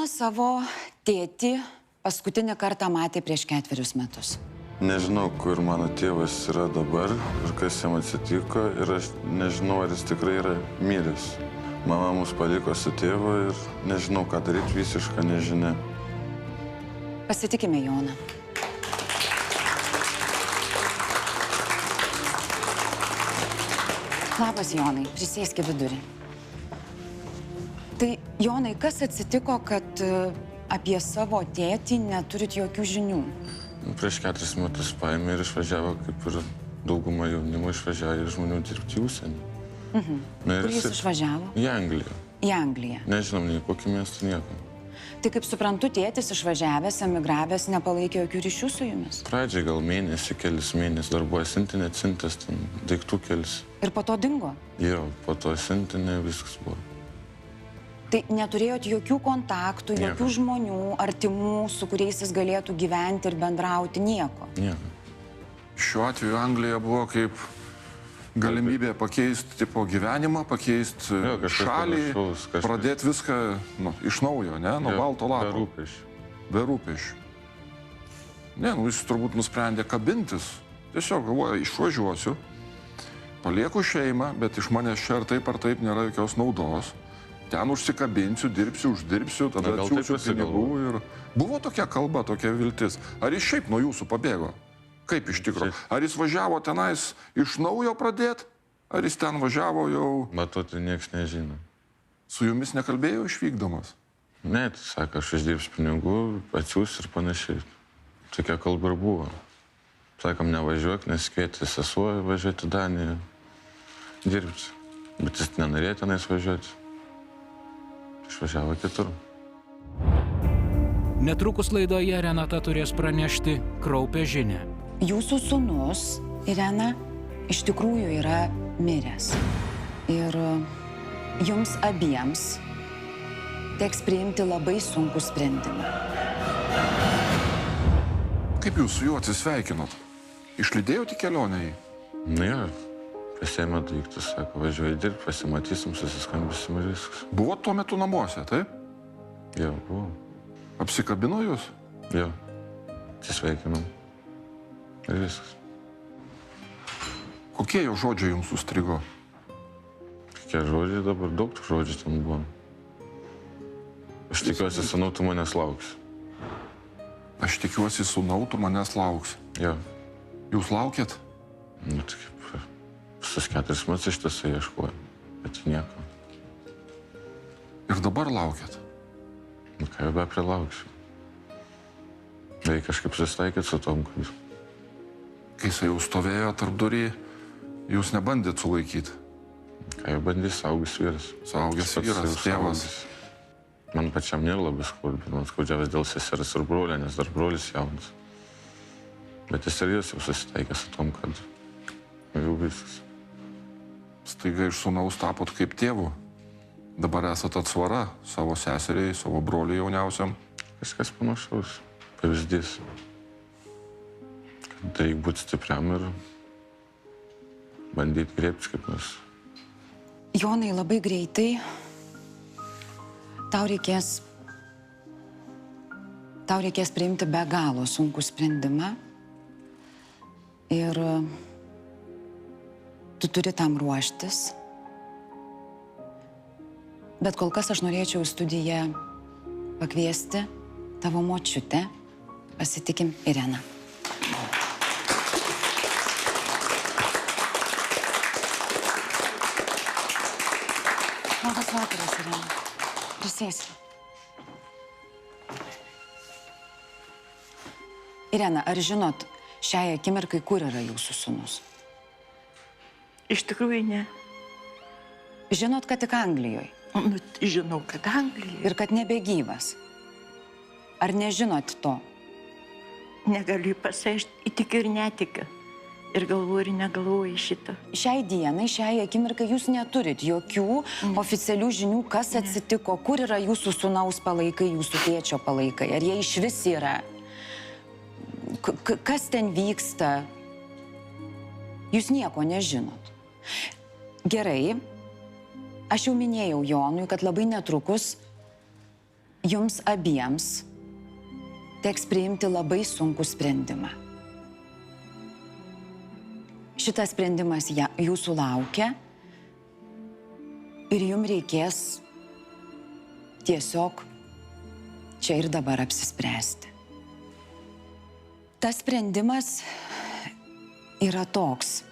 Jonas savo tėtį paskutinį kartą matė prieš 4 metus. Nežinau, kur mano tėvas yra dabar ir kas jam atsitiko ir aš nežinau, ar jis tikrai yra miręs. Mama mus paliko su tėvu ir nežinau, ką daryti, visišką nežinia. Pasitikime Joną. Labas, Jonai, prisėski vidurį. Tai, Jonai, kas atsitiko, kad apie savo tėtį neturit jokių žinių? Prieš 4 metus paėmė ir išvažiavo, kaip ir dauguma jaunimo išvažiavo ir žmonių dirbti į užsienį. Kur jis išvažiavo? Į Angliją. Į Angliją. Nežinom, nei kokį miestą, nieko. Tai, kaip suprantu, tėtis išvažiavęs, emigravęs, nepalaikė jokių ryšių su jumis? Pradžiai gal mėnesį, kelis mėnesius darbuoja sintinė, atsintęs, daiktų kelis. Ir po to dingo? Jo, po to sintinė, viskas buvo. Tai neturėjot jokių kontaktų, jokių žmonių, artimų, su kuriais jis galėtų gyventi ir bendrauti, nieko? Nieko. Šiuo atveju Anglija buvo kaip galimybė pakeisti tipo gyvenimą, pakeisti šalį, pradėti viską iš naujo, ne? Nuo balto lapo. Be rūpesčių. Be rūpesčių. Ne, jis turbūt nusprendė kabintis. Tiesiog galvoja, išvažiuosiu, palieku šeimą, bet iš manęs čia ar taip nėra jokios naudos. Ten užsikabinsiu, dirbsiu, uždirbsiu, tada atsiųsiu pinigų ir... Buvo tokia kalba, tokia viltis. Ar jis šiaip nuo jūsų pabėgo? Kaip iš tikrųjų? Ar jis važiavo tenais iš naujo pradėti? Ar jis ten važiavo jau... Matoti nieks nežino. Su jumis nekalbėjo išvykdamas? Ne, tai sako, aš uždirbsiu pinigų, atsiųsiu ir panašiai. Tokia kalba ir buvo. Sakom, nevažiuok, nes kvietė sesuo važiuoti į Daniją dirbti. Bet jis nenorėjo tenais važiuoti. Išvažiavo kitur. Netrukus laidoje Renata turės pranešti kraupią žinią. Jūsų sūnus, Irena, iš tikrųjų yra miręs. Ir jums abiems teks priimti labai sunkų sprendimą. Kaip jūs su juo atsisveikinot? Išlydėjote į kelionę jį? Ne, pasiėmė daiktus, sako, važiuoju dirbti, pasimatysim, susiskambysim ir viskas. Buvo tuo metu namuose, taip? Jo, buvo. Apsikabino jūs? Jo, atsisveikinom. Ir viskas. Kokie jo žodžiai jums sustrigo? Kokie žodžiai dabar, daug tų žodžių ten buvo. Aš tikiuosi, sūnau, tu manęs lauksi. Aš tikiuosi, sūnau, tu manęs lauksi. Jo. Jūs laukėt? Nu, tai kaip visus 4 metus iš tiesų ieškoju, bet nieko. Ir dabar laukėt? Nu, ką jau be prilauksiu. Reikia kažkaip susitaikyti su tom, kad... Kai jis jau stovėjo tarp durį, jūs nebandėt sulaikyti? Ką jau bandys, saugus vyras. Saugus vyras, tėvas. Man pačiam nėra labai skaudu, bet man skaudžiavęs dėl seseris ir brolio, nes dar brolis jaunas. Bet jis ir jis jau susitaikė su tom, kad jau viskas. Staiga iš sūnaus tapot kaip tėvų. Dabar esat atsvara savo seseriai, savo broliui jauniausiam. Viskas panašaus. Pavyzdys. Kad reikia būti stipriam ir bandyti griebtis kaip mes. Jonai, labai greitai tau reikės priimti be galo sunkų sprendimą ir tu turi tam ruoštis. Bet kol kas aš norėčiau į studiją pakviesti tavo močiutę. Pasitikim Ireną. Labas vakaras, Irena. Prisėski. Irena, ar žinot šiai akimirkai, kur yra jūsų sūnus? Iš tikrųjų ne. Žinot, kad tik Anglijoje? Nu, žinau, kad Anglijoje. Ir kad nebegyvas. Ar nežinot to? Negaliu pasaišti, tik ir netikiu. Ir galvoju, ir negalvoju šitą. Šiai dienai, šiai akimirkai jūs neturit jokių oficialių žinių, kas atsitiko, kur yra jūsų sūnaus palaikai, jūsų tėčio palaikai, ar jie iš vis yra. Kas ten vyksta? Jūs nieko nežinot. Gerai, aš jau minėjau Jonui, kad labai netrukus jums abiems teks priimti labai sunkų sprendimą. Šitas sprendimas jūsų laukia ir jums reikės tiesiog čia ir dabar apsispręsti. Tas sprendimas yra toks.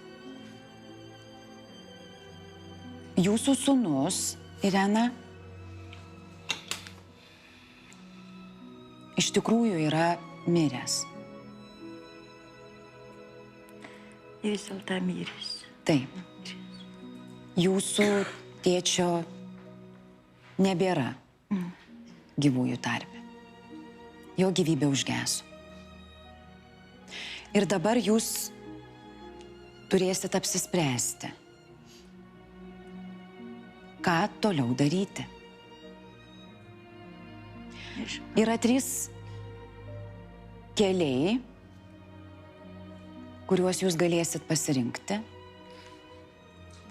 Jūsų sūnus, Irena, iš tikrųjų yra miręs. Vis dėlto miręs. Taip. Jūsų tėčio nebėra gyvųjų tarpe. Jo gyvybė užgeso. Ir dabar jūs turėsit apsispręsti, ką toliau daryti. Yra 3 keliai, kuriuos jūs galėsit pasirinkti.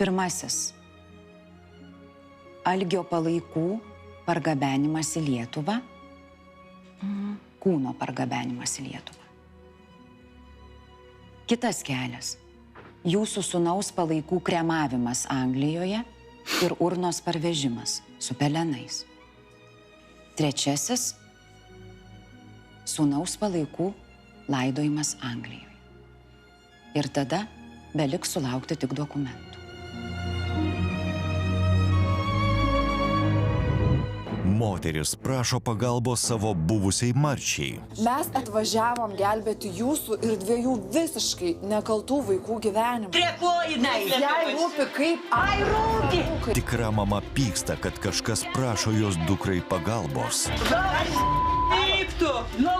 Pirmasis - Algio palaikų pargabenimas į Lietuvą, kūno pargabenimas į Lietuvą. Kitas kelias - jūsų sūnaus palaikų kremavimas Anglijoje ir urnos parvežimas su pelenais. Trečiasis - sūnaus palaikų laidojimas Anglijoje. Ir tada beliks sulaukti tik dokumentų. Moteris prašo pagalbos savo buvusiai marčiai. Mes atvažiavom gelbėti jūsų ir 2 visiškai nekaltų vaikų gyvenimą. Trekuojinai! Jai rūpi kaip... Ai, rūpi! Tikra mama pyksta, kad kažkas prašo jos dukrai pagalbos. Kaip tu? Nu,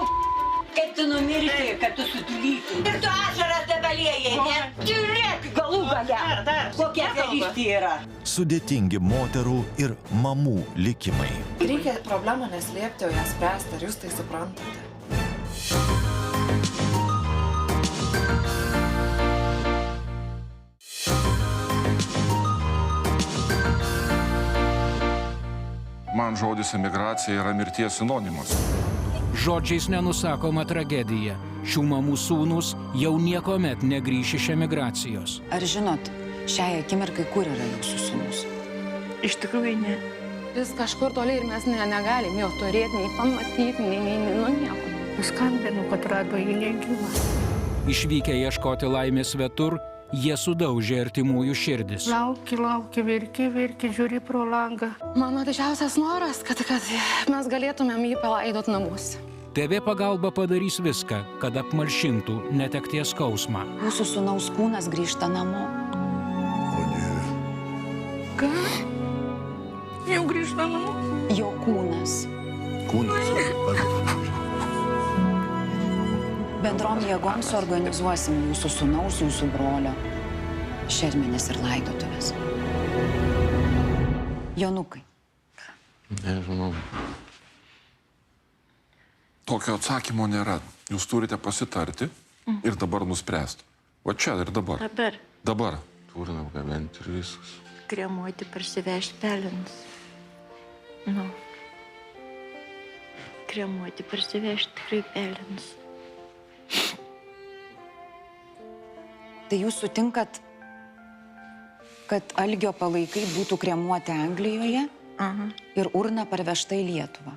kaip tu numirti, kad tu sutulytum? Ir tu ašaras dabalėjai, ne? Žiūrėk, galų gale! Kokia karystė yra? Sudėtingi moterų ir mamų likimai. Reikia problemą neslėpti, o ją spręsti. Ar jūs tai suprantate? Man žodis emigracija yra mirties sinonimas. Žodžiais nenusakoma tragedija. Šių mamų sūnus jau niekuomet negrįš iš emigracijos. Ar žinot, šiai akimirkai, kur yra jūsų sūnus? Iš tikrųjų ne. Jis kažkur toliai ir mes negalim jo turėti, nei pamatyti, nei nieko. Skambinu, kad rado jį negyvą. Išvykę ieškoti laimės svetur, jie sudaužė artimųjų širdis. Lauki, verki, žiūri pro langą. Mano didžiausias noras, kad mes galėtumėm jį palaidot namuose. TV pagalba padarys viską, kad apmalšintų netekties skausmą. Jūsų sūnaus kūnas grįžta namo. Ką? Jau grįžta namo? Jo kūnas. Bendrom jėgom suorganizuosim jūsų sūnaus, jūsų brolio šermenis ir laidotuvės. Jonukai. Nežinau. Tokio atsakymo nėra. Jūs turite pasitarti ir dabar nuspręsti. O čia ir dabar. Dabar. Turime apgabenti ir viskas. Kremuoti, parsivežti pelenus. Nu. Kremuoti, parsivežti tikrai pelenus. Tai jūs sutinkat, kad Algio palaikai būtų kremuoti Anglijoje ir urna parvežta į Lietuvą?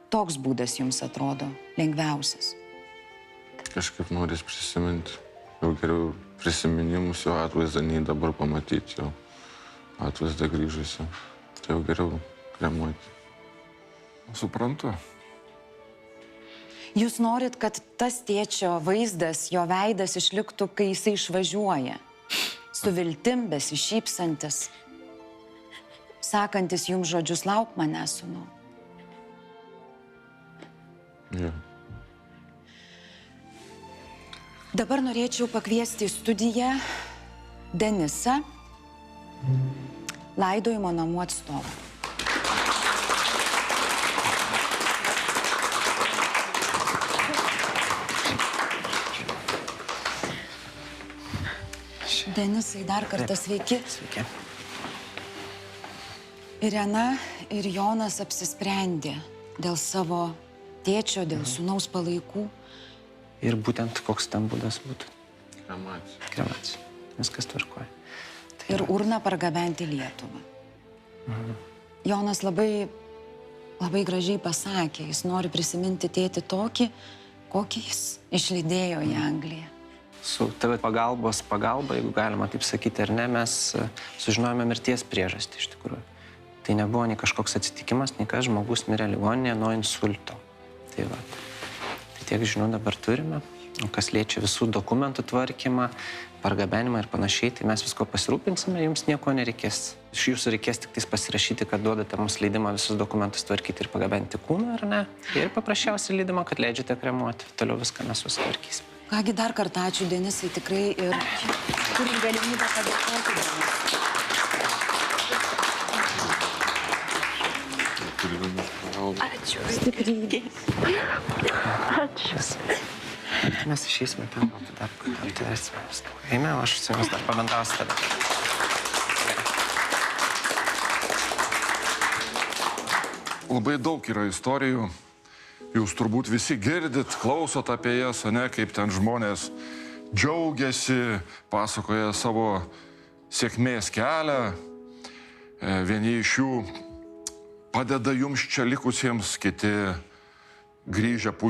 Toks būdas jums atrodo lengviausias. Kažkaip norės prisiminti. Jau geriau prisiminimus jo atvaizdą, nei dabar pamatyti jo atvaizdą grįžusi. Tai jau geriau kremuoti. Suprantu. Jūs norit, kad tas tėčio vaizdas, jo veidas išliktų, kai jisai išvažiuoja. Su viltim besišypsantis, sakantis jums žodžius lauk mane, sūnau. Ja. Dabar norėčiau pakviesti į studiją Denisą, laidojimo namų atstovą. Denisai, dar kartą sveiki. Sveiki. Irena ir Jonas apsisprendė dėl savo tėčio, dėl sūnaus palaikų. Ir būtent koks ten būdas būtų. Kremacija. Viskas tvarkoja. Ir urną pargabenti į Lietuvą. Jonas labai gražiai pasakė, jis nori prisiminti tėtį tokį, kokį jis išlydėjo į Angliją. Su TV pagalba, jeigu galima taip sakyti, ar ne, mes sužinojome mirties priežastį iš tikrųjų. Tai nebuvo nei kažkoks atsitikimas, nei kas žmogus mirė ligoninėje nuo insulto. Tai va. Tai tiek žinių dabar turime. O kas liečia visų dokumentų tvarkymą, pargabenimą ir panašiai, tai mes visko pasirūpinsime, jums nieko nereikės. Iš jūsų reikės tik tais pasirašyti, kad duodate mums leidimą visus dokumentus tvarkyti ir pagabenti kūną, ar ne? Ir paprasčiausiai leidimą, kad leidžiate kremuoti. Toliau viską mes susitvarkysime. Kągi dar kartą ačiū Denisai tikrai ir turim galimybę padėkoti Denisai. Ačiū. Stiprybės. Ačiū. Mes išeisime ten, dar aptarsime viską. Eime, aš su jumis dar pabendrausiu tada. Labai daug yra istorijų. Jūs turbūt visi girdit, klausot apie jas, ne, kaip ten žmonės džiaugiasi, pasakoja savo sėkmės kelią. Vieni iš jų padeda jums čia likusiems, kiti grįžę puikiai.